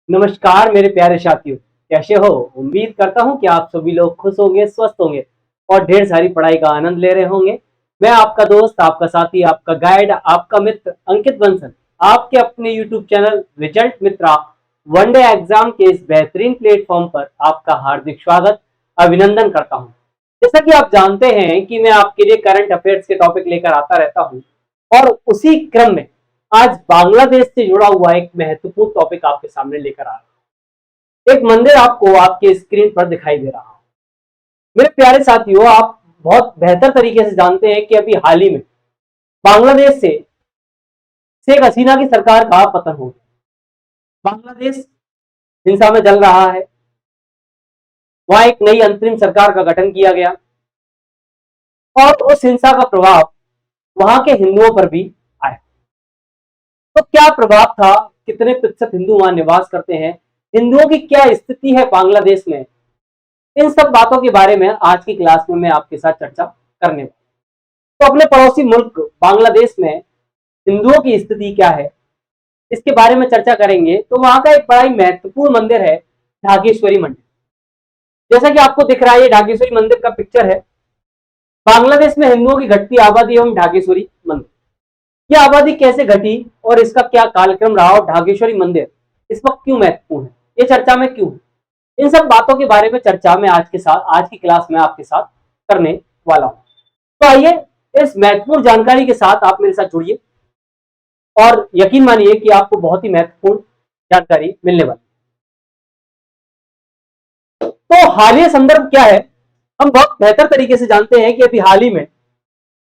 नमस्कार मेरे प्यारे साथियों, कैसे हो? उम्मीद करता हूँ कि आप सभी लोग खुश होंगे, स्वस्थ होंगे और ढेर सारी पढ़ाई का आनंद ले रहे होंगे। मैं आपका दोस्त, आपका साथी, आपका गाइड, आपका मित्र अंकित बंसल, आपके अपने यूट्यूब चैनल रिजल्ट मित्रा वनडे एग्जाम के इस बेहतरीन प्लेटफॉर्म पर आपका हार्दिक स्वागत, अभिनंदन करता हूँ। जैसा कि आप जानते हैं कि मैं आपके लिए करंट अफेयर्स के टॉपिक लेकर आता रहता हूँ और उसी क्रम में आज बांग्लादेश से जुड़ा हुआ एक महत्वपूर्ण टॉपिक आपके सामने लेकर आ रहा हूं। एक मंदिर आपको आपके स्क्रीन पर दिखाई दे रहा है। मेरे प्यारे साथियों, आप बहुत बेहतर तरीके से जानते हैं कि अभी हाल ही में बांग्लादेश से शेख हसीना की सरकार का पतन हो गया। बांग्लादेश हिंसा में जल रहा है। वहां एक नई अंतरिम सरकार का गठन किया गया और उस हिंसा का प्रभाव वहां के हिंदुओं पर भी आया। तो क्या प्रभाव था? कितने प्रतिशत हिंदू वहां निवास करते हैं? हिंदुओं की क्या स्थिति है बांग्लादेश में? इन सब बातों के बारे में आज की क्लास में मैं आपके साथ चर्चा करने वाला हूं। तो अपने पड़ोसी मुल्क बांग्लादेश में हिंदुओं की स्थिति क्या है, इसके बारे में चर्चा करेंगे। तो वहां का एक बड़ा ही महत्वपूर्ण मंदिर है ढाकेश्वरी मंदिर। जैसा कि आपको दिख रहा है, ये ढाकेश्वरी मंदिर का पिक्चर है। बांग्लादेश में हिंदुओं की घटती आबादी एवं ढाकेश्वरी मंदिर, ये आबादी कैसे घटी और इसका क्या कालक्रम रहा और ढाकेश्वरी मंदिर इस वक्त क्यों महत्वपूर्ण है, ये चर्चा में क्यों है, इन सब बातों के बारे में चर्चा मैं आज की क्लास में आपके साथ करने वाला हूं। तो आइए इस महत्वपूर्ण जानकारी के साथ आप मेरे साथ जुड़िए और यकीन मानिए कि आपको बहुत ही महत्वपूर्ण जानकारी मिलने वाली। तो हालिया संदर्भ क्या है? हम बहुत बेहतर तरीके से जानते हैं कि अभी हाल ही में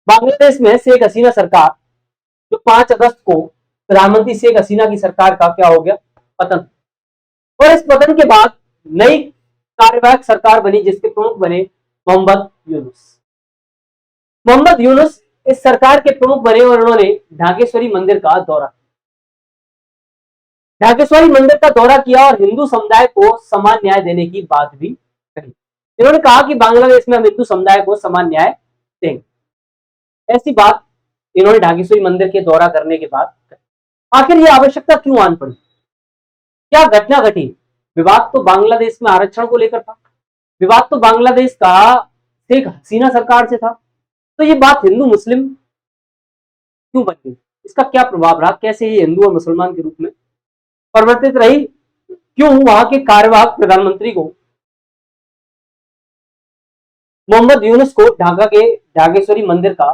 बांग्लादेश में शेख हसीना सरकार, जो 5 अगस्त को प्रधानमंत्री शेख हसीना की सरकार का क्या हो गया, पतन। और इस पतन के बाद नई कार्यवाहक सरकार बनी जिसके प्रमुख बने मोहम्मद यूनुस। मोहम्मद यूनुस इस सरकार के प्रमुख बने और उन्होंने ढाकेश्वरी मंदिर का दौरा ढाकेश्वरी मंदिर का दौरा किया और हिंदू समुदाय को समान न्याय देने की बात भी कही। इन्होंने कहा कि बांग्लादेश में हम हिंदू समुदाय को समान न्याय देंगे। ऐसी बात इन्होंने ढाकेश्वरी मंदिर के दौरा करने के बाद कही। आखिर यह आवश्यकता क्यों आन पड़ी? क्या घटना घटी? विवाद तो बांग्लादेश में आरक्षण को लेकर था। विवाद तो बांग्लादेश का शेख हसीना सरकार से था। तो ये बात हिंदू मुस्लिम क्यों बन गई? इसका क्या प्रभाव रहा? कैसे ये हिंदू और मुसलमान के रूप में परिवर्तित रही? क्यों वहां के कार्यवाहक प्रधानमंत्री को, मोहम्मद यूनुस को, ढाका के ढाकेश्वरी मंदिर का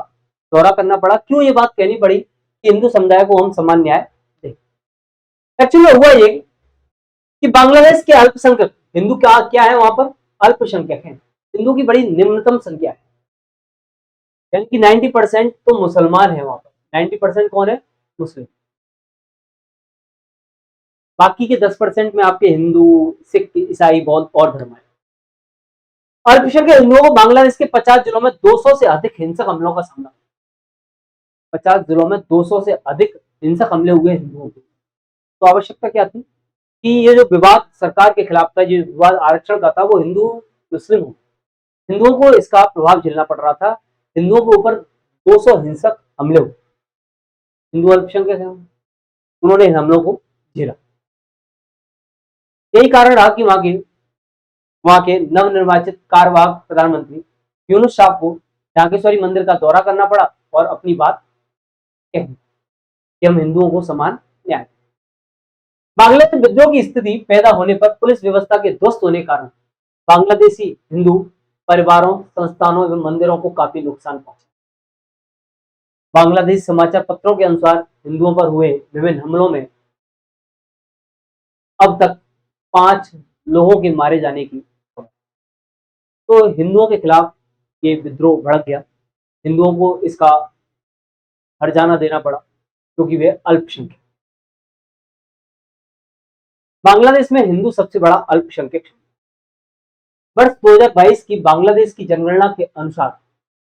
दौरा करना पड़ा? क्यों ये बात कहनी पड़ी कि हिंदू समुदाय को हम समान न्याय दें? एक्चुअली हुआ ये कि बांग्लादेश के अल्पसंख्यक हिंदू क्या है, वहां पर अल्पसंख्यक है। हिंदू की बड़ी निम्नतम संख्या है, यानी कि 90% तो मुसलमान है वहां पर। 90% कौन है? मुस्लिम। बाकी के 10% में आपके हिंदू, सिख, ईसाई, बौद्ध और धर्म है। अल्पसंख्यक हिंदुओं को बांग्लादेश के 50 जिलों में 200 से अधिक हिंसक हमलों का सामना, 50 जिलों में 200 से अधिक हिंसक हमले हुए हिंदुओं को। तो आवश्यकता क्या थी कि ये जो विवाद सरकार के खिलाफ था, जो विवाद आरक्षण का था, वो हिंदू मुस्लिम हो, हिंदुओं को इसका प्रभाव झेलना पड़ रहा था। हिंदुओं के ऊपर 200 हिंसक हमले हुए। हिंदू अल्पसंख्यक हैं, उन्होंने इन हमलों को झेला। यही कारण रहा कि वहां के नवनिर्वाचित कार्यवाहक प्रधानमंत्री यूनुस साहब को ढाकेश्वरी मंदिर का दौरा करना पड़ा और अपनी बात कही कि हम हिंदुओं को समान न्याय। बांग्लादेश विद्रोह की स्थिति पैदा होने पर पुलिस व्यवस्था के ध्वस्त होने के कारण बांग्लादेशी हिंदू परिवारों, संस्थानों एवं मंदिरों को काफी नुकसान पहुंचा। बांग्लादेश समाचार पत्रों के अनुसार हिंदुओं पर हुए विभिन्न हमलों में अब तक 5 लोगों के मारे जाने की खबर। तो हिंदुओं के खिलाफ ये विद्रोह भड़क गया। हिंदुओं को इसका हर्जाना देना पड़ा क्योंकि वे अल्पसंख्यक। बांग्लादेश में हिंदू सबसे बड़ा अल्पसंख्यक। वर्ष 2022 की बांग्लादेश की जनगणना के अनुसार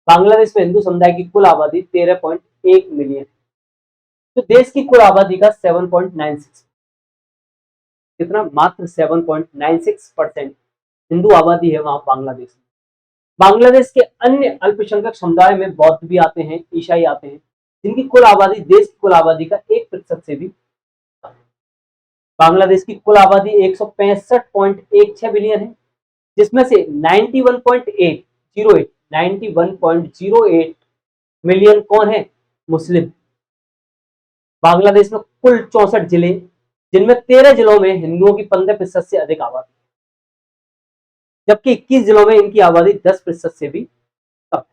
बांग्लादेश में हिंदू समुदाय की कुल आबादी 13.1 मिलियन, तो देश की कुल आबादी का 7.96, कितना? मात्र 7.96% हिंदू आबादी है वहां बांग्लादेश में। बांग्लादेश के अन्य अल्पसंख्यक समुदाय में बौद्ध भी आते हैं, ईसाई आते हैं, जिनकी कुल आबादी देश की कुल आबादी का 1% से भी। बांग्लादेश की कुल आबादी 165.16 बिलियन है, जिसमें से 91.08 मिलियन कौन है? मुस्लिम। बांग्लादेश में कुल 64 जिले, जिनमें 13 जिलों में हिंदुओं की 15% से अधिक आबादी, जबकि 21 जिलों में इनकी आबादी 10% से भी कम है।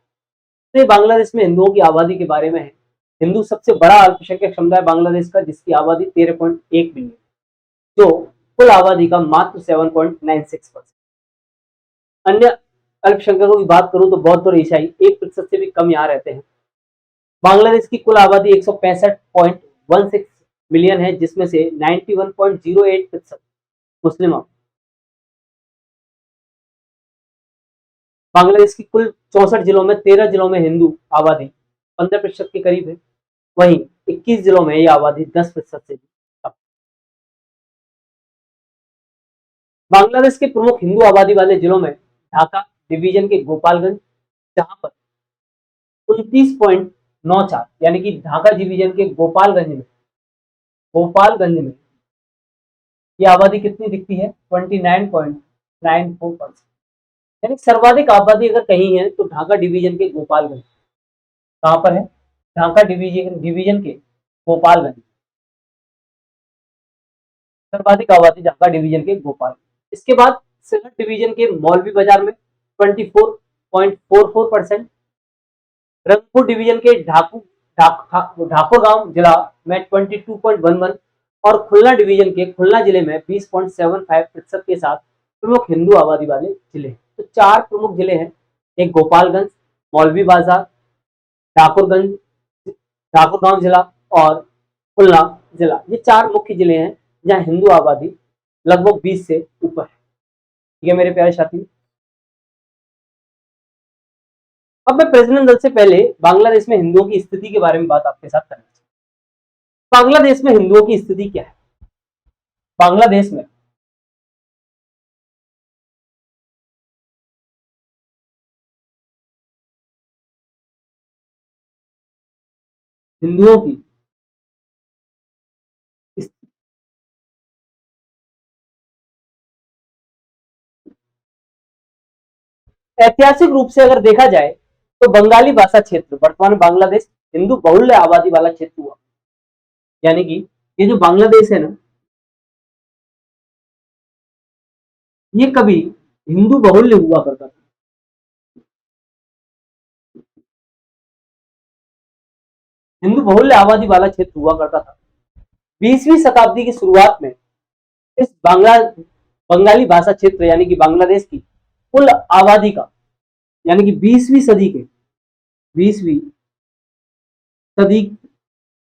तो बांग्लादेश में हिंदुओं की आबादी के बारे में है। हिंदू सबसे बड़ा अल्पसंख्यक समुदाय बांग्लादेश का, जिसकी आबादी 13.1 मिलियन, जो कुल आबादी का मात्र 7.96%। अन्य अल्पसंख्यकों की बात करूं तो बौद्ध और ईसाई 1% से भी कम यहाँ रहते हैं। बांग्लादेश की कुल आबादी 165.16 मिलियन है, जिसमें से 91.08% मुस्लिम। बांग्लादेश की कुल 64 जिलों में 13 जिलों में हिंदू आबादी 15% के करीब है, वहीं 21 जिलों में यह आबादी 10% से भी कम। बांग्लादेश के प्रमुख हिंदू आबादी वाले जिलों में ढाका डिवीजन के गोपालगंज, जहां पर 29.94, यानी कि ढाका डिवीजन के गोपालगंज में ये आबादी कितनी दिखती है? 29.94%। यानी सर्वाधिक आबादी अगर कहीं है तो ढाका डिवीजन के गोपालगंज। कहां पर है? ढाका डिवीजन के गोपालगंज, सर्वाधिक आबादी ढाका डिवीजन के गोपालगंज। इसके बाद सिलहट डिवीजन के मौलवी बाजार में 24.44%, रंगपुर डिवीजन के ठाकुर गांव जिला में 22.11 और खुलना डिवीजन के खुलना जिले में 20.75% के साथ प्रमुख हिंदू आबादी वाले जिले हैं। तो 4 प्रमुख जिले हैं, एक गोपालगंज, मौलवी बाजार, ठाकुरगंज, ठाकुर गांव जिला और खुलना जिला। ये 4 मुख्य जिले हैं जहां हिंदू आबादी लगभग 20 से ऊपर है। ठीक है मेरे प्यारे साथी। अब मैं प्रजनन दल से पहले बांग्लादेश में हिंदुओं की स्थिति के बारे में बात आपके साथ करना चाहूंगा। बांग्लादेश में हिंदुओं की स्थिति क्या है? बांग्लादेश में हिंदुओं की ऐतिहासिक रूप से अगर देखा जाए तो बंगाली भाषा क्षेत्र, वर्तमान बांग्लादेश हिंदू बहुल्य आबादी वाला क्षेत्र हुआ। यानी कि ये जो बांग्लादेश है ना, ये कभी हिंदू बहुल्य हुआ करता था। हिंदू बहुल्य आबादी वाला क्षेत्र हुआ करता था। 20वीं शताब्दी की शुरुआत में इस बंगाली भाषा क्षेत्र यानी कि बांग्लादेश की कुल आबादी का, यानी कि 20वीं सदी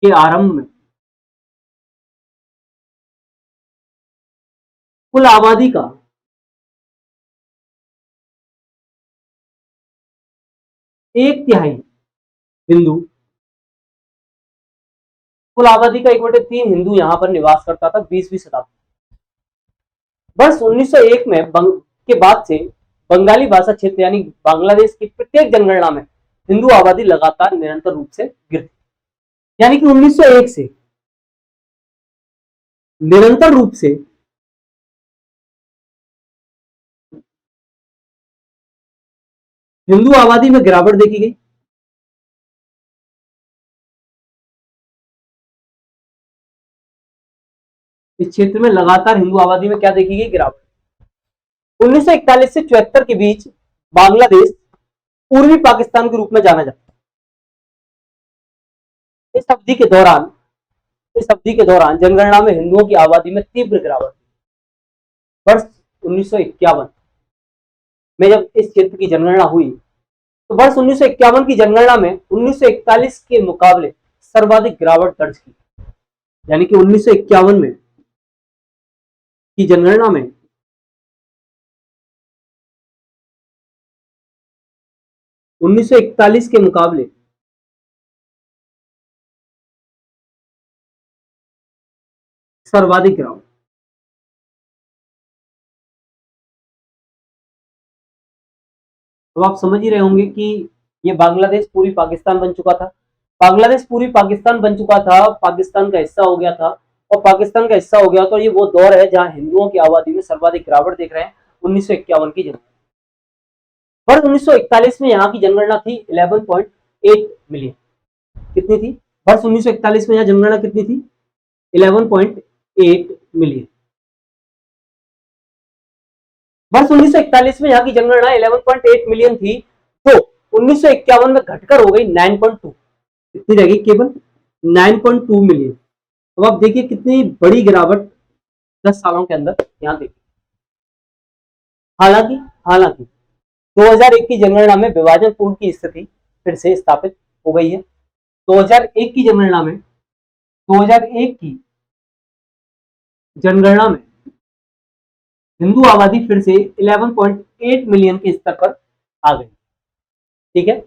के आरंभ में कुल आबादी का 1/3 हिंदू, कुल आबादी का 1/3 हिंदू यहां पर निवास करता था 20वीं शताब्दी। वर्ष 1901 में के बाद से बंगाली भाषा क्षेत्र यानी बांग्लादेश की प्रत्येक जनगणना में हिंदू आबादी लगातार निरंतर रूप से गिरती, यानी कि 1901 से निरंतर रूप से हिंदू आबादी में गिरावट देखी गई। इस क्षेत्र में लगातार हिंदू आबादी में क्या देखी गई? गिरावट। 1941 से 74 के बीच बांग्लादेश पूर्वी पाकिस्तान के रूप में जाना जाता है। इस अवधि के दौरान जनगणना में हिंदुओं की आबादी में तीव्र गिरावट। वर्ष 1951 में जब इस क्षेत्र की जनगणना हुई तो वर्ष 1951 की जनगणना में 1941 के मुकाबले सर्वाधिक गिरावट दर्ज की। यानी कि 1951 में की जनगणना में 1941 के मुकाबले सर्वाधिक गिरावट। तो आप समझ ही रहे होंगे कि ये बांग्लादेश पूरी पाकिस्तान बन चुका था। बांग्लादेश पूरी पाकिस्तान बन चुका था, पाकिस्तान का हिस्सा हो गया था। और पाकिस्तान का हिस्सा हो गया। तो ये वो दौर है जहां हिंदुओं की आबादी में सर्वाधिक गिरावट देख रहे हैं। 1951 की जनगणना, वर्ष 1941 में यहाँ की जनगणना थी 11.8 मिलियन। कितनी थी वर्ष 1941 में यहाँ जनगणना कितनी थी? 11.8 मिलियन। वर्ष 1941 में यहाँ की जनगणना 11.8 मिलियन थी, जो 1951 में घटकर हो गई 9.2। कितनी रहेगी? केवल 9.2 मिलियन। अब आप देखिए कितनी बड़ी गिरावट 10 सालों के अंदर। यहाँ देखिए, हालांकि हालांकि 2001 की जनगणना में विभाजन पूर्व की स्थिति फिर से स्थापित हो गई है। 2001 की जनगणना में 2001 की जनगणना में हिंदू आबादी फिर से 11.8 मिलियन के स्तर पर आ गई। ठीक है,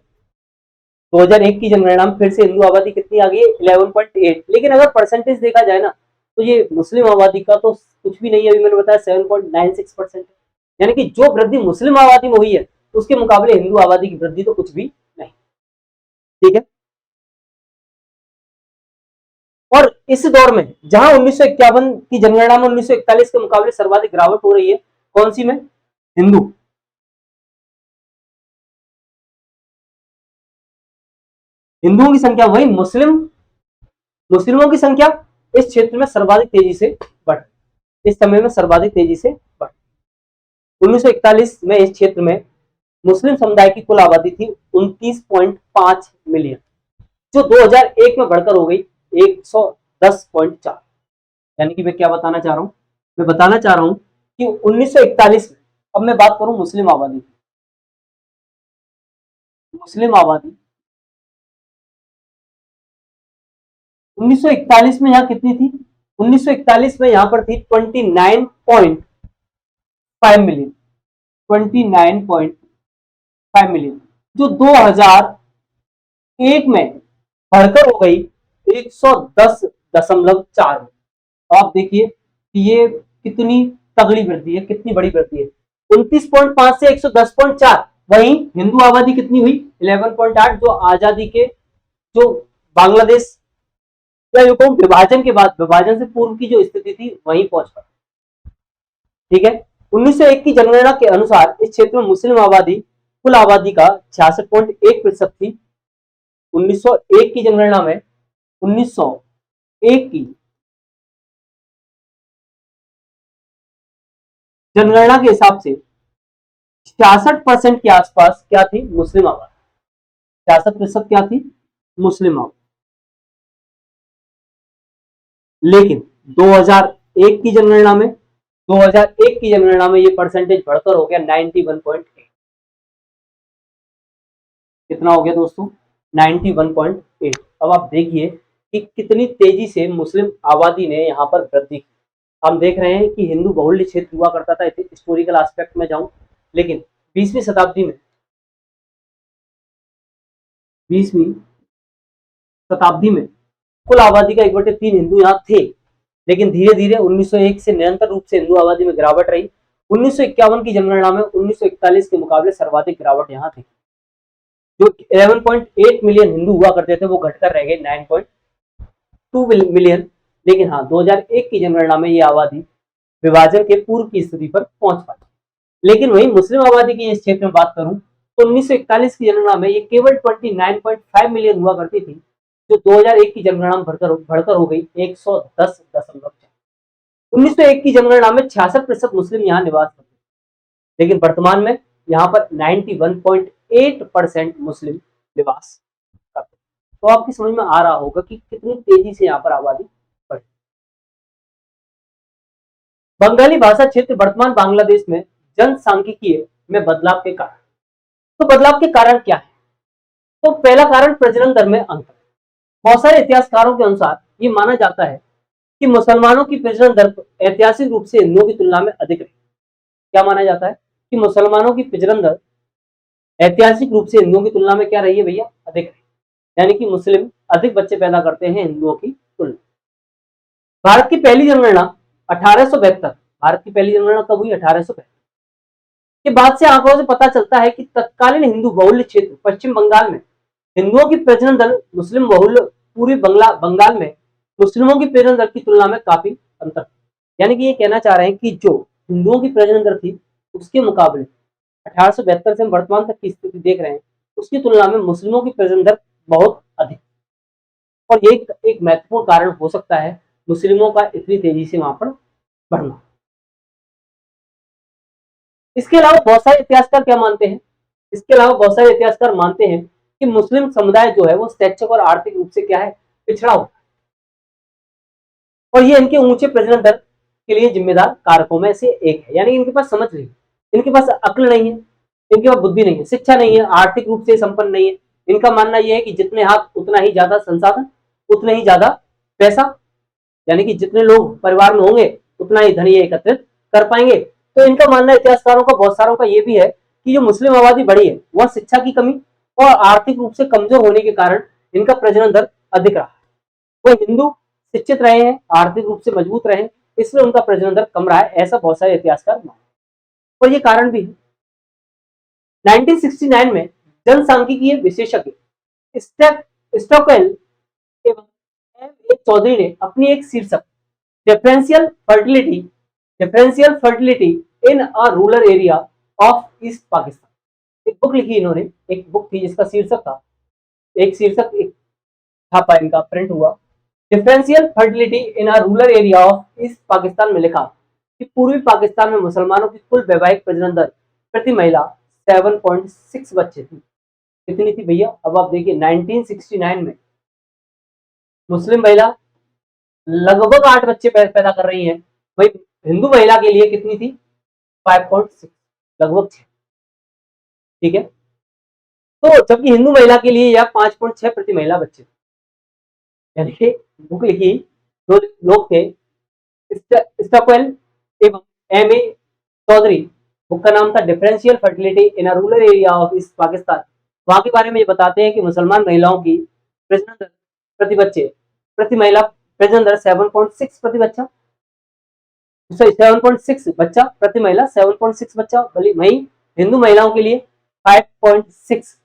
2001 की जनगणना में फिर से हिंदू आबादी कितनी आ गई है? 11.8। लेकिन अगर परसेंटेज देखा जाए ना, तो ये मुस्लिम आबादी का तो कुछ भी नहीं है। अभी मैंने बताया 7.96%, यानी कि जो वृद्धि मुस्लिम आबादी में हुई है उसके मुकाबले हिंदू आबादी की वृद्धि तो कुछ भी नहीं। ठीक है, और इस दौर में जहां 1951 की जनगणना में 1941 के मुकाबले सर्वाधिक गिरावट हो रही है, कौन सी में? हिंदू। हिंदुओं की संख्या वही, मुस्लिमों की संख्या इस क्षेत्र में सर्वाधिक तेजी से बढ़, इस समय में सर्वाधिक तेजी से बढ़। 1941 में इस क्षेत्र में मुस्लिम समुदाय की कुल आबादी थी 29.5 मिलियन, जो 2001 में बढ़कर हो गई 110.4। यानी कि मैं क्या बताना चाह रहा हूं? मैं बताना चाह रहा हूं कि 1941 में, अब मैं बात करूं मुस्लिम आबादी की, मुस्लिम आबादी 1941 में यहां कितनी थी? 1941 में यहां पर थी 29.5 मिलियन, 29.5 मिलियन, जो 2001 में बढ़कर हो गई 110.4। तो आप देखिए कि ये कितनी तगड़ी वृद्धि है, कितनी बड़ी वृद्धि है। 29.5 से 110.4। वहीं हिंदू आबादी कितनी हुई? 11.8, जो आजादी के, जो बांग्लादेश या यूं कहूं विभाजन के बाद, विभाजन से पूर्व की जो स्थिति थी वहीं पहुंच पाई। ठीक है, 1901 की जनगणना के अनुसार इस क्षेत्र में मुस्लिम आबादी कुल आबादी का 66.1% थी। 1901 की जनगणना में 1901 की जनगणना के हिसाब से 66% के आसपास क्या थी? मुस्लिम आबादी। 66% क्या थी? मुस्लिम आबादी। लेकिन 2001 की जनगणना में 2001 की जनगणना में ये परसेंटेज बढ़कर हो गया 91.8। कितना हो गया दोस्तों? 91.8। अब आप देखिए कि कितनी तेजी से मुस्लिम आबादी ने यहाँ पर वृद्धि की। हम देख रहे हैं कि हिंदू बहुल्य क्षेत्र हुआ करता था, हिस्टोरिकल एस्पेक्ट में जाऊं, लेकिन 20वीं शताब्दी में 20वीं शताब्दी में कुल आबादी का 1/3 हिंदू यहाँ थे। लेकिन धीरे धीरे 1901 से निरंतर रूप से हिंदू आबादी में गिरावट रही। 1951 की जनगणना में 1941 के मुकाबले सर्वाधिक गिरावट यहाँ थी। जो 11.8 मिलियन हिंदू हुआ करते थे वो घटकर रह गए 9.2 मिलियन। लेकिन हाँ, 2001 की जनगणना में ये आबादी विभाजन के पूर्व की स्थिति पर पहुंच पाई। लेकिन वही मुस्लिम आबादी की इस क्षेत्र में बात करूं तो 1941 की जनगणना में ये केवल 29.5 मिलियन हुआ करती थी, जो 2001 की जनगणना में बढ़कर हो गई 110.4। 1901 की जनगणना में 66% मुस्लिम यहाँ निवास करते थे, लेकिन वर्तमान में यहाँ पर 91.8% मुस्लिम निवास करते। तो आपकी समझ में आ रहा होगा कि कितनी तेजी से यहाँ पर आबादी बढ़ी। बंगाली भाषा क्षेत्र वर्तमान बांग्लादेश में जनसांख्यिकीय में बदलाव के कारण। तो बदलाव के कारण क्या है? तो पहला कारण प्रजनन दर में अंतर। बहुत सारे इतिहासकारों के अनुसार ये माना जाता है कि मुसलमानों की प्रजनन दर ऐतिहासिक रूप से हिंदुओं की तुलना में अधिक रही। क्या माना जाता है? कि मुसलमानों की प्रजनन दर ऐतिहासिक रूप से हिंदुओं की तुलना में क्या रही है भैया? अधिक रही। यानी कि मुस्लिम अधिक बच्चे पैदा करते हैं हिंदुओं की तुलना। भारत की पहली जनगणना 1872, भारत की पहली जनगणना कब हुई? 1872 के बाद से आंकड़ों से पता चलता है कि तत्कालीन हिंदू बहुल्य क्षेत्र पश्चिम बंगाल में हिंदुओं की प्रजनन दर मुस्लिम बहुल्य पूर्वी बंगाल में मुस्लिमों की प्रजनन दर की तुलना में काफी अंतर, यानी कि ये कहना चाह रहे हैं कि जो हिंदुओं की प्रजनन दर थी उसके मुकाबले 1872 से वर्तमान तक की स्थिति देख रहे हैं, उसकी तुलना में मुस्लिमों की प्रजनन दर बहुत अधिक, और ये एक महत्वपूर्ण कारण हो सकता है मुस्लिमों का इतनी तेजी से वहां पर बढ़ना। इसके अलावा बहुत सारे इतिहासकार क्या मानते हैं, इसके अलावा बहुत सारे इतिहासकार मानते हैं कि मुस्लिम समुदाय जो है वो शैक्षिक और आर्थिक रूप से क्या है, पिछड़ा होता है, और ये इनके ऊंचे प्रजनन दर के लिए जिम्मेदार कारकों में से एक है। यानी इनके पास समझ नहीं, इनके पास अक्ल नहीं है, इनके पास बुद्धि नहीं है, शिक्षा नहीं है, आर्थिक रूप से संपन्न नहीं है। इनका मानना यह है कि जितने हाथ उतना ही ज्यादा संसाधन, उतने ही ज्यादा पैसा, यानी कि जितने लोग परिवार में होंगे उतना ही धन ये एकत्रित कर पाएंगे। तो इनका मानना इतिहासकारों का, बहुत सारों का ये भी है कि जो मुस्लिम आबादी बढ़ी है वह शिक्षा की कमी और आर्थिक रूप से कमजोर होने के कारण इनका प्रजनन दर अधिक रहा। वो हिंदू शिक्षित रहे हैं, आर्थिक रूप से मजबूत रहे, इसलिए उनका प्रजनन दर कम रहा है, ऐसा बहुत सारे इतिहासकार मानते हैं। और ये कारण भी है। 1969 में जनसांख्यिकीय विशेषज्ञ स्टॉकवेल एवं एम ए चौधरी ने अपनी एक शीर्षक differential fertility differential fertility in a rural area of east Pakistan, एक बुक लिखी इन्होंने, एक बुक थी जिसका शीर्षक था, एक शीर्षक एक छापा इनका, प्रिंट हुआ, differential fertility in a rural area of east Pakistan में लिखा कि पूर्वी पाकिस्तान में मुसलमानों की कुल वैवाहिक प्रजनन दर प्रति महिला 7.6 बच्चे थी। कितनी थी भैया, अब आप देखिए 1969 में मुस्लिम महिला लगभग 8 बच्चे पैदा कर रही हैं, वही हिंदू महिला के लिए कितनी थी, 5.6, लगभग 6। ठीक है, तो जबकि हिंदू महिला के लिए यह 5.6 प्रति महिला बच्चे, यानी कि बुक लिखी दो लोग थे, स्टॉकवेल एवं एम ए चौधरी। बुक का नाम था differential fertility in a rural area of east Pakistan. वहां के बारे में ये बताते हैं कि मुसलमान महिलाओं की प्रजनन दर प्रति बच्चे, प्रति महिला प्रजनन दर 7.6 प्रति बच्चा, 7.6 बच्चा प्रति महिला, 7.6 बच्चा, वही हिंदू महिलाओं के लिए 5.6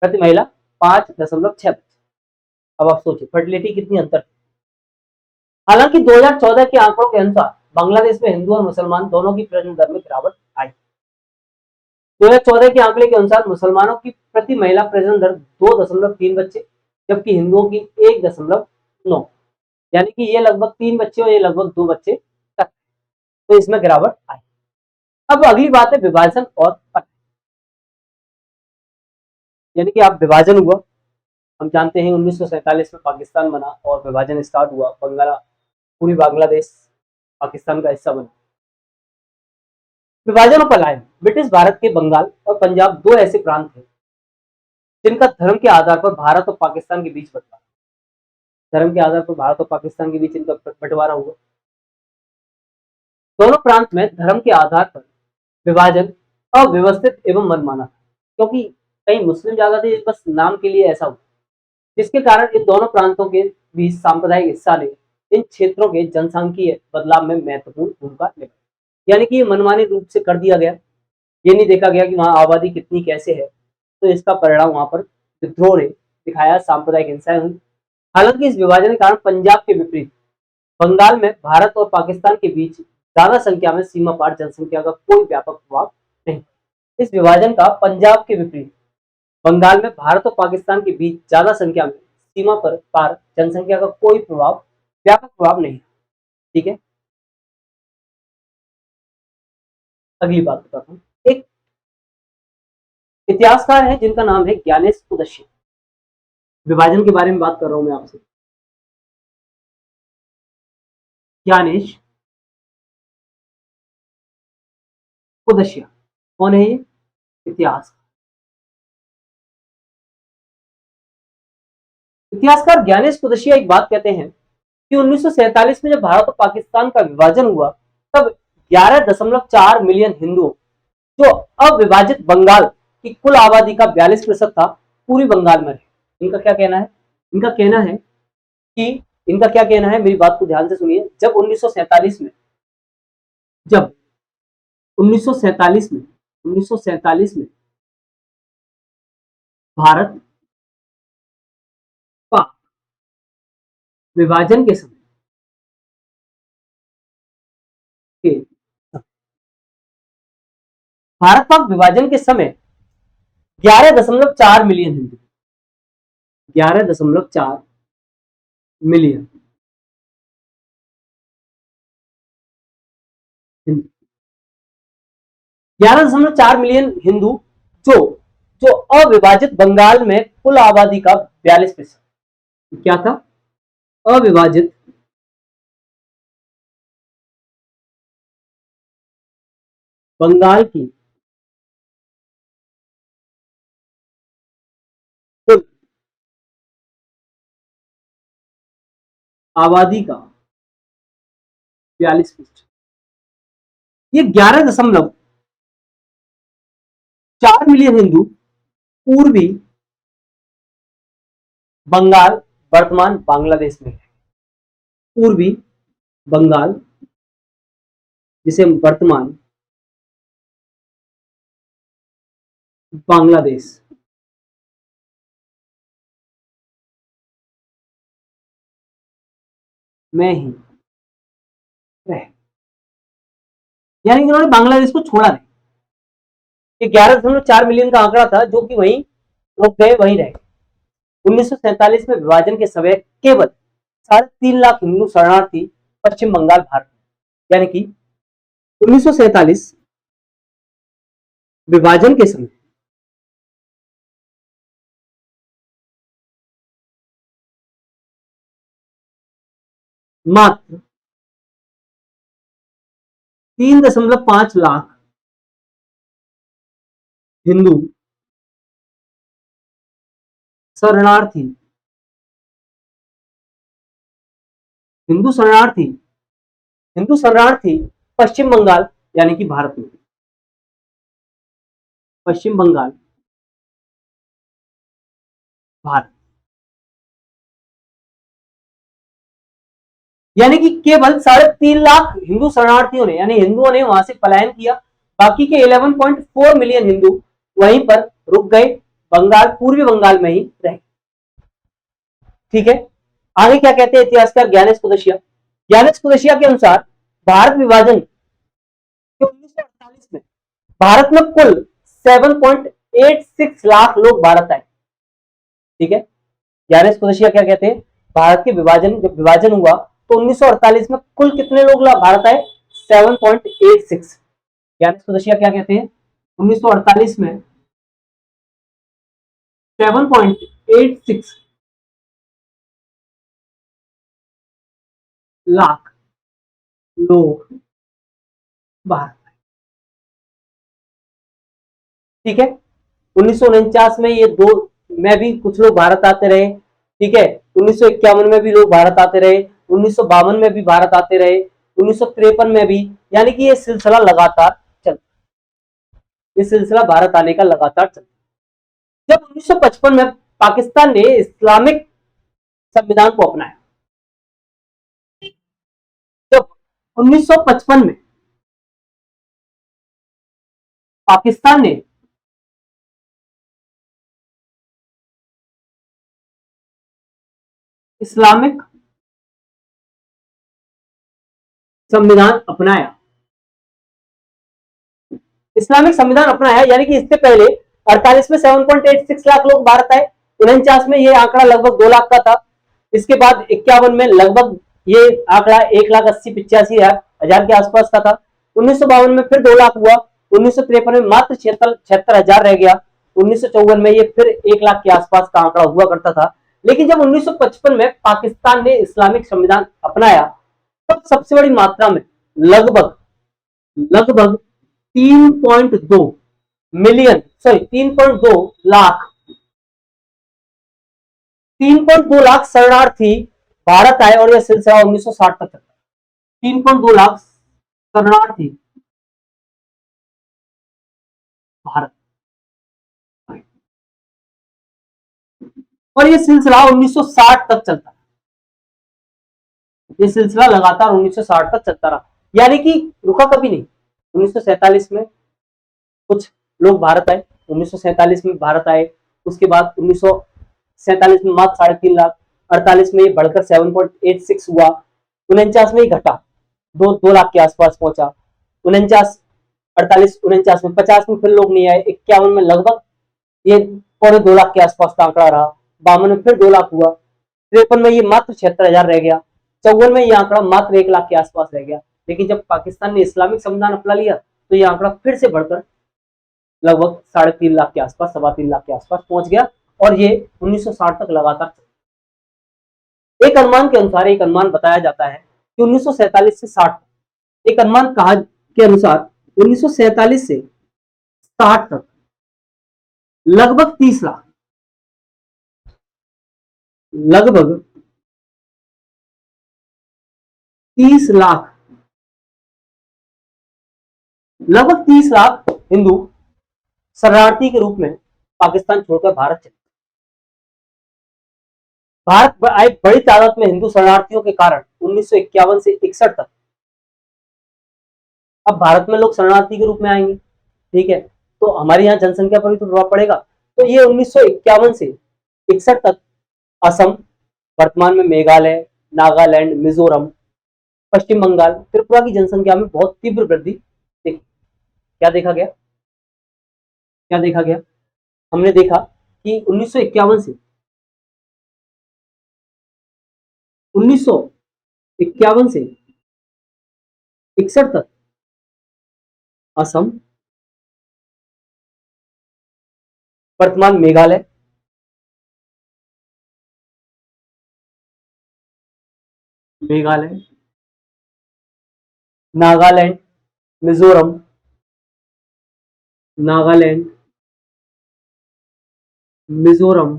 प्रति महिला, 5.6 बच्चे। अब आप सोचिए फर्टिलिटी कितनी अंतर। हालांकि 2014 के आंकड़ों के अनुसार बांग्लादेश में हिंदू और मुसलमान दोनों की प्रजनन दर में गिरावट आई। 2014 के आंकड़े के अनुसार मुसलमानों की प्रति महिला प्रजनन दर 2.3 बच्चे, जबकि हिंदुओं की 1.9, यानी कि ये लगभग 3 बच्चे और ये लगभग 2 बच्चे तक, तो इसमें गिरावट आई। अब अगली बात है विभाजन और पलायन, यानी कि आप विभाजन हुआ, हम जानते हैं 1947 में पाकिस्तान बना और विभाजन स्टार्ट हुआ, पूरी बांग्लादेश पाकिस्तान का हिस्सा बना। विभाजन और पलायन, ब्रिटिश भारत के बंगाल और पंजाब दो ऐसे प्रांत थे जिनका धर्म के आधार पर भारत और पाकिस्तान के बीच बंटवारा, धर्म के आधार पर भारत और पाकिस्तान के बीच इनका बंटवारा हुआ। दोनों प्रांत में धर्म के आधार पर विभाजन अव्यवस्थित एवं मनमाना, क्योंकि कई मुस्लिम ज्यादा थे, बस नाम के लिए ऐसा हुआ, जिसके कारण इन दोनों प्रांतों के बीच सांप्रदायिक हिस्सा ने इन क्षेत्रों के जनसांख्यिकीय बदलाव में महत्वपूर्ण भूमिका निभाई। यानी कि ये मनमानी रूप से कर दिया गया, ये नहीं देखा गया कि वहां आबादी कितनी कैसे है, तो इसका परिणाम वहां पर विद्रोह ने दिखाया, सांप्रदायिक हिंसाएं हुई। हालांकि इस विभाजन के कारण पंजाब के विपरीत बंगाल में भारत और पाकिस्तान के बीच ज्यादा संख्या में सीमा पार जनसंख्या का कोई व्यापक प्रभाव नहीं। इस विभाजन का पंजाब के विपरीत बंगाल में भारत और पाकिस्तान के बीच ज्यादा संख्या में सीमा पर पार जनसंख्या का कोई व्यापक प्रभाव नहीं। ठीक है, अगली बात बताता हूँ। एक इतिहासकार है जिनका नाम है ज्ञानेश कुदशिया, विभाजन के बारे में बात कर रहा हूं मैं आपसे। ज्ञानेश कुदशिया कौन है ये, इतिहासकार ज्ञानेश कुदशिया एक बात कहते हैं कि 1947 में जब भारत और पाकिस्तान का विभाजन हुआ तब 11.4 मिलियन हिंदुओं, जो अविभाजित बंगाल की कुल आबादी का 42% था, पूरी बंगाल में रहे। इनका क्या कहना है, इनका कहना है कि इनका क्या कहना है, मेरी बात को ध्यान से सुनिए। जब 1947 में जब 1947 में 1947 में भारत विभाजन के समय के भारत पाक विभाजन के समय 11.4 million Hindu, 11.4 million Hindu, 11.4 million Hindu जो जो अविभाजित बंगाल में कुल आबादी का 42%। क्या था? अविभाजित बंगाल की कुल आबादी का 42%। ये 11.4 मिलियन हिंदू पूर्वी बंगाल, वर्तमान बांग्लादेश में है। पूर्वी बंगाल जिसे वर्तमान बांग्लादेश में ही रहे, यानी कि उन्होंने बांग्लादेश को छोड़ा नहीं। ये 11.4 मिलियन का आंकड़ा था जो कि वहीं रुक गए, वहीं रहे। 1947 में विभाजन के समय केवल 3.5 लाख हिंदू शरणार्थी पश्चिम बंगाल भारत में, यानी कि 1947 विभाजन के समय मात्र 3.5 लाख हिंदू शरणार्थी हिंदू शरणार्थी हिंदू शरणार्थी पश्चिम बंगाल यानी कि भारत में, पश्चिम बंगाल भारत, यानी कि केवल 3.5 लाख हिंदू शरणार्थियों ने, यानी हिंदुओं ने वहां से पलायन किया। बाकी के 11.4 मिलियन हिंदू वहीं पर रुक गए, बंगाल, पूर्वी बंगाल में ही रहे। ठीक है, आगे क्या कहते हैं इतिहासकार ज्ञानेश कुदशिया? ज्ञानेश कुदशिया के अनुसार भारत विभाजन 1948 में भारत में कुल 7.86 लाख लोग भारत आए। ठीक है, ज्ञानेश कुदशिया क्या कहते हैं? भारत के विभाजन, जब विभाजन हुआ तो 1948 में कुल कितने लोग भारत आए? 7.86। ज्ञानेश कुदशिया क्या कहते हैं? 1948 में 7.86 लाख लोग भारत आए। ठीक है, 1949 में ये दो में भी कुछ लोग भारत आते रहे। ठीक है, 1951 में भी लोग भारत आते रहे, 1952 में भी भारत आते रहे, 1953 में भी, यानी कि ये सिलसिला लगातार चलता, ये सिलसिला भारत आने का लगातार चलता। जब 1955 में पाकिस्तान ने इस्लामिक संविधान को अपनाया, जब 1955 में पाकिस्तान ने इस्लामिक संविधान अपनाया, इस्लामिक संविधान अपनाया, यानी कि इससे पहले 48 में 7.86 लाख लोग भारत आए, 49 में ये आंकड़ा लगभग 2 लाख का था, इसके बाद 51 में लगभग ये आंकड़ा 1,80,85,000 के आसपास का था, 1952 में फिर 2 लाख हुआ, 1953 में मात्र 76,000 रह गया, 1954 में ये फिर 1 लाख के आसपास का आंकड़ा हुआ करता था। लेकिन जब 1955 में पाकिस्तान ने इस्लामिक संविधान अपनाया तब सबसे बड़ी मात्रा में लगभग लगभग 3.2 मिलियन, सॉरी 3.2 लाख 3.2 लाख शरणार्थी भारत आए और यह सिलसिला 1960 तक चला। 3.2 लाख शरणार्थी भारत आए और यह सिलसिला 1960 तक चलता, ये सिलसिला लगातार 1960 तक चलता रहा, यानी कि रुका कभी नहीं। 1947 में कुछ लोग भारत आए, 1947 में भारत आए, उसके बाद 1947 में मात्र 3.5 लाख, 48 में ये बढ़कर 7.86 हुआ, 49 में ये घटा, 2 लाख के आसपास पहुंचा, 49, 48, 49 में, 50 में फिर लोग नहीं आए, 51 में लगभग ये 2.25 लाख के आसपास का आंकड़ा रहा, 52 में फिर 2 लाख हुआ, 53 में ये मात्र 76,000 रह गया, 54 में ये आंकड़ा मात्र 1 लाख के आसपास रह गया। लेकिन जब पाकिस्तान ने इस्लामिक संविधान अपना लिया तो ये आंकड़ा फिर से बढ़कर लगभग 3.5 लाख के आसपास, 3.25 लाख के आसपास पहुंच गया, और ये 1960 तक लगातार। एक अनुमान के अनुसार, एक अनुमान बताया जाता है कि 1947 से 60, एक अनुमान कहा के अनुसार 1947 से 60 तक लगभग 30 लाख, लगभग 30 लाख, लगभग 30 लाख हिंदू शरणार्थी के रूप में पाकिस्तान छोड़कर भारत चले। भारत एक बड़ी तादाद में हिंदू शरणार्थियों के कारण 1951 से 61 तक अब भारत में लोग शरणार्थी के रूप में आएंगे, ठीक है, तो हमारे यहाँ जनसंख्या पर भी तो प्रभाव पड़ेगा। तो ये 1951 से 61 तक असम, वर्तमान में मेघालय, नागालैंड, मिजोरम, पश्चिम बंगाल, त्रिपुरा की जनसंख्या में बहुत तीव्र वृद्धि देखी। क्या देखा गया, क्या देखा गया? हमने देखा कि 1951 से 1951 से 61 तक असम, वर्तमान मेघालय, नागालैंड, मिजोरम, नागालैंड, मिजोरम,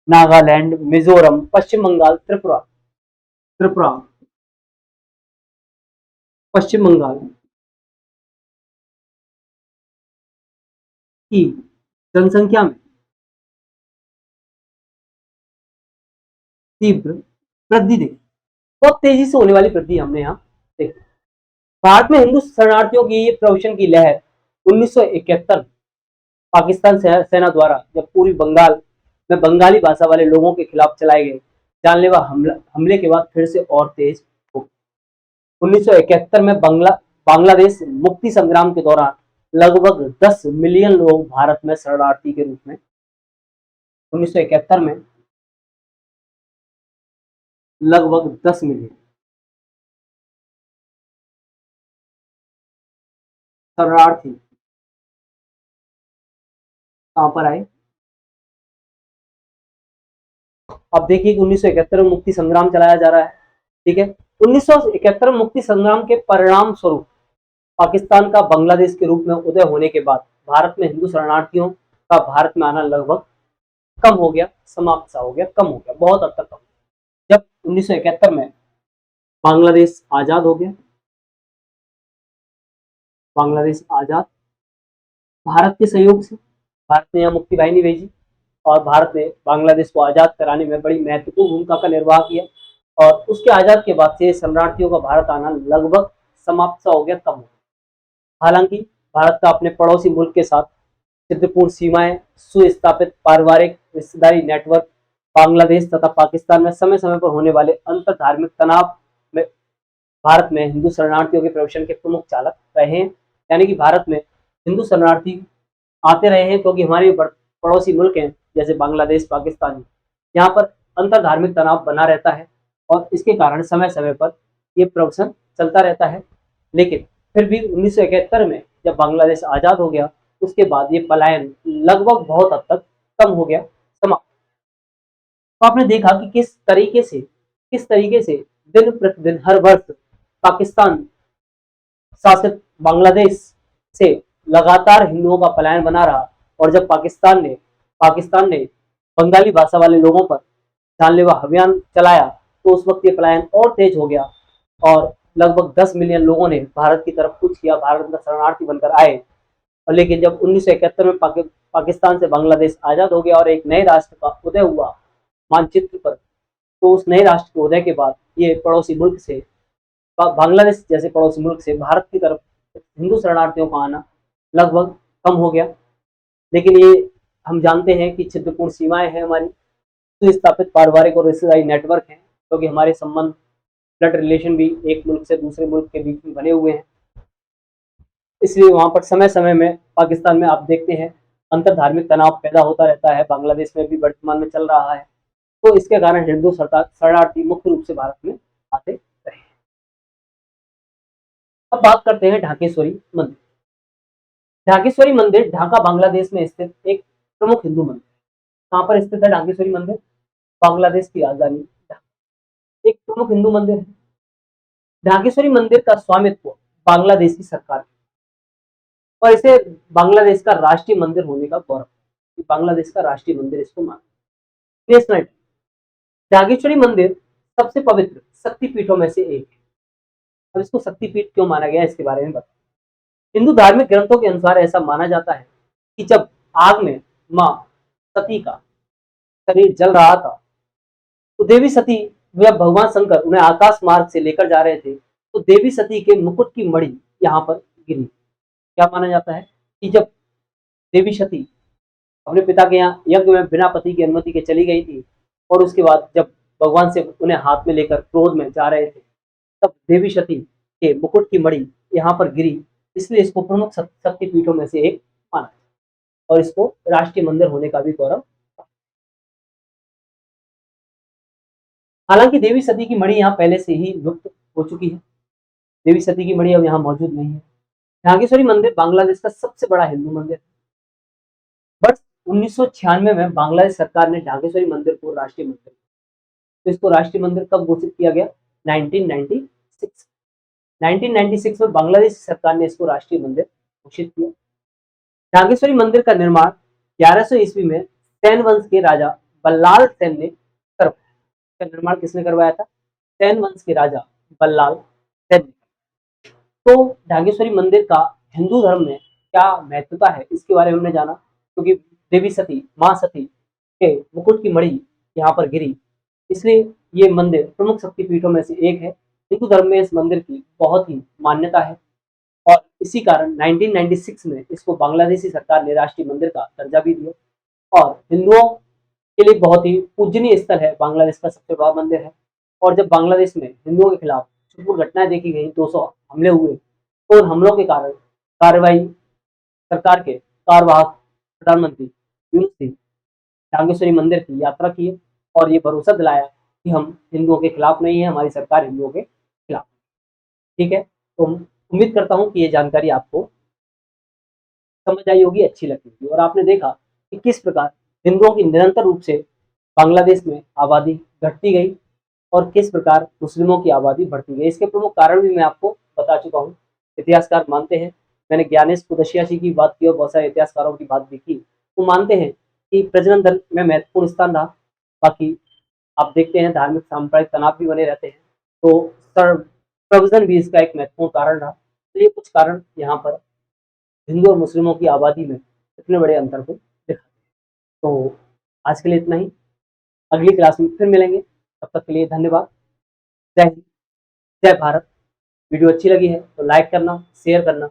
नागालैंड, मिजोरम, पश्चिम बंगाल, त्रिपुरा, पश्चिम बंगाल की जनसंख्या में तीव्र वृद्धि देखी, बहुत तेजी से होने वाली वृद्धि हमने यहाँ देखी। भारत में हिंदू शरणार्थियों की ये प्रवेशन की लहर 1971 पाकिस्तान सेना द्वारा जब पूरी बंगाल में बंगाली भाषा वाले लोगों के खिलाफ चलाए गए जानलेवा हमले के बाद फिर से और तेज हो गई। 1971 में बांग्लादेश मुक्ति संग्राम के दौरान लगभग 10 मिलियन लोग भारत में शरणार्थी के रूप में 1971 में लगभग 10 मिलियन शरणार्थी कहां पर आए? अब देखिए कि 1971 में मुक्ति संग्राम चलाया जा रहा है, ठीक है। 1971 में मुक्ति संग्राम के परिणाम स्वरूप पाकिस्तान का बांग्लादेश के रूप में उदय होने के बाद भारत में हिंदू शरणार्थियों का भारत में आना लगभग कम हो गया, समाप्त सा हो गया, कम हो गया, बहुत हद तक कम। जब 1971 में बांग्लादेश आजाद हो गया, बांग्लादेश आजाद भारत के सहयोग से, भारत ने यहाँ मुक्ति वाहिनी भेजी और भारत ने बांग्लादेश को आजाद कराने में बड़ी महत्वपूर्ण भूमिका का निर्वाह किया, और उसके आजाद के बाद से शरणार्थियों का भारत आना लगभग समाप्त सा हो गया, कम हो गया। हालांकि भारत का अपने पड़ोसी मुल्क के साथ छिद्रपूर्ण सीमाएं, सुस्थापित पारिवारिक रिश्तेदारी नेटवर्क, बांग्लादेश तथा पाकिस्तान में समय समय पर होने वाले अंतर धार्मिक तनाव में भारत में हिंदू शरणार्थियों के प्रवेशन के प्रमुख चालक रहे हैं। यानी कि भारत में हिंदू शरणार्थी आते रहे हैं क्योंकि हमारे पड़ोसी मुल्क हैं जैसे बांग्लादेश, पाकिस्तान, यहाँ पर अंतर धार्मिक तनाव बना रहता है और इसके कारण समय समय पर ये प्रवसन चलता रहता है। लेकिन फिर भी 1971 में जब बांग्लादेश आज़ाद हो गया उसके बाद ये पलायन लगभग बहुत हद तक कम हो गया, समाप्त। तो आपने देखा कि किस तरीके से दिन प्रतिदिन हर वर्ष पाकिस्तान शासित बांग्लादेश से लगातार हिंदुओं का पलायन बना रहा, और जब पाकिस्तान ने बंगाली भाषा वाले लोगों पर जानलेवा अभियान चलाया तो उस वक्त ये पलायन और तेज हो गया और लगभग 10 मिलियन लोगों ने भारत की तरफ कूच किया, भारत में शरणार्थी बनकर आए। और लेकिन जब 1971 में पाकिस्तान से बांग्लादेश आज़ाद हो गया और एक नए राष्ट्र का उदय हुआ मानचित्र पर, तो उस नए राष्ट्र के उदय के बाद ये पड़ोसी मुल्क से, बांग्लादेश जैसे पड़ोसी मुल्क से भारत की तरफ हिंदू शरणार्थियों का आना लगभग कम हो गया। लेकिन ये हम जानते हैं कि छिद्रपूर्ण सीमाएं हैं हमारी, सुस्थापित पारिवारिक और रिश्तेदारी नेटवर्क हैं, क्योंकि हमारे संबंध ब्लड रिलेशन भी एक मुल्क से दूसरे मुल्क के बीच में बने हुए हैं। इसलिए वहां पर समय समय में, पाकिस्तान में आप देखते हैं, अंतर धार्मिक तनाव पैदा होता रहता है। बांग्लादेश में भी वर्तमान में चल रहा है। तो इसके कारण हिंदू शरणार्थी मुख्य रूप से भारत में आते रहे। अब बात करते हैं ढाकेश्वरी मंदिर। ढाकेश्वरी मंदिर ढाका बांग्लादेश में स्थित एक प्रमुख हिंदू मंदिर। कहाँ पर स्थित है ढाकेश्वरी मंदिर? बांग्लादेश की राजधानी ढाका। एक प्रमुख हिंदू मंदिर है। ढाकेश्वरी मंदिर का स्वामित्व बांग्लादेश की सरकार है और इसे बांग्लादेश का राष्ट्रीय मंदिर होने का गौरव है। बांग्लादेश का राष्ट्रीय मंदिर इसको माना। नेशनल ढाकेश्वरी मंदिर सबसे पवित्र शक्तिपीठों में से एक है। अब इसको शक्तिपीठ क्यों माना गया, इसके बारे में बता। हिंदू धार्मिक ग्रंथों के अनुसार ऐसा माना जाता है कि जब आग में मां सती का शरीर जल रहा था, तो देवी सती, जब भगवान शंकर उन्हें आकाश मार्ग से लेकर जा रहे थे, तो देवी सती के मुकुट की मणि यहाँ पर गिरी। क्या माना जाता है कि जब देवी सती अपने पिता के यहाँ यज्ञ में बिना पति की अनुमति के चली गई थी, और उसके बाद जब भगवान से उन्हें हाथ में लेकर क्रोध में जा रहे थे, तब देवी सती के मुकुट की मणि यहाँ पर गिरी। इसलिए इसको प्रमुख शक्तिपीठों में से एक माना और इसको राष्ट्रीय मंदिर होने का भी गौरव। हालांकि देवी सती की मणि यहाँ पहले से ही लुप्त हो चुकी है। देवी सती की मणि अब यहाँ मौजूद नहीं है। ढाकेश्वरी मंदिर बांग्लादेश का सबसे बड़ा हिंदू मंदिर है। वर्ष 1996 में बांग्लादेश सरकार ने ढाकेश्वरी मंदिर को राष्ट्रीय मंदिर, तो इसको राष्ट्रीय मंदिर कब घोषित किया गया? 1996। 1996 में बांग्लादेश सरकार ने इसको राष्ट्रीय मंदिर घोषित किया। ढाकेश्वरी मंदिर का निर्माण 1100 ईस्वी में सैन वंश के राजा बल्लाल सेन ने करवाया। का निर्माण किसने करवाया था? सैन वंश के राजा बल्लाल सेन ने। तो ढाकेश्वरी मंदिर का हिंदू धर्म में क्या महत्वता है, इसके बारे में हमने जाना। क्योंकि देवी सती, मां सती के मुकुट की मणि यहाँ पर गिरी, इसलिए ये मंदिर प्रमुख शक्तिपीठों में से एक है। हिंदू धर्म में इस मंदिर की बहुत ही मान्यता है और इसी कारण 1996 में इसको बांग्लादेशी सरकार ने राष्ट्रीय मंदिर का दर्जा भी दिया। और हिंदुओं के लिए बहुत ही पूजनीय स्थल है, बांग्लादेश का सबसे बड़ा मंदिर है। और जब बांग्लादेश में हिंदुओं के खिलाफ छुटपुट घटनाएं देखी गई, 200 हमले हुए, तो उन हमलों के कारण कार्रवाई सरकार के कार्यवाहक प्रधानमंत्री यूनुस ने ढाकेश्वरी मंदिर की यात्रा की और ये भरोसा दिलाया कि हम हिंदुओं के खिलाफ नहीं है, हमारी सरकार हिंदुओं के खिलाफ। ठीक है, तो उम्मीद करता हूँ कि ये जानकारी आपको समझ आई होगी, अच्छी लगी होगी, और आपने देखा कि किस प्रकार हिंदुओं की निरंतर रूप से बांग्लादेश में आबादी घटती गई और किस प्रकार मुस्लिमों की आबादी बढ़ती गई। इसके प्रमुख कारण भी मैं आपको बता चुका हूँ। इतिहासकार मानते हैं, मैंने ज्ञानेश कुदशियासी की बात की और बहुत सारे इतिहासकारों की बात भी की, वो मानते हैं कि प्रजनन दल में महत्वपूर्ण स्थान रहा। बाकी आप देखते हैं धार्मिक सांप्रदायिक तनाव भी बने रहते हैं, तो प्रवचन भी इसका एक महत्वपूर्ण कारण रहा। तो ये कुछ कारण यहाँ पर हिंदू और मुस्लिमों की आबादी में इतने बड़े अंतर को दिखाते हैं। तो आज के लिए इतना ही, अगली क्लास में फिर मिलेंगे, तब तक के लिए धन्यवाद। जय हिंद, जय भारत। वीडियो अच्छी लगी है तो लाइक करना, शेयर करना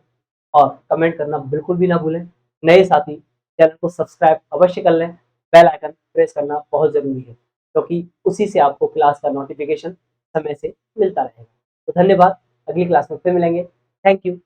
और कमेंट करना बिल्कुल भी ना भूलें। नए साथी चैनल को सब्सक्राइब अवश्य कर लें। बेल आइकन प्रेस करना बहुत ज़रूरी है, क्योंकि उसी से आपको क्लास का नोटिफिकेशन समय से मिलता रहेगा। तो धन्यवाद, अगली क्लास में फिर मिलेंगे। Thank you.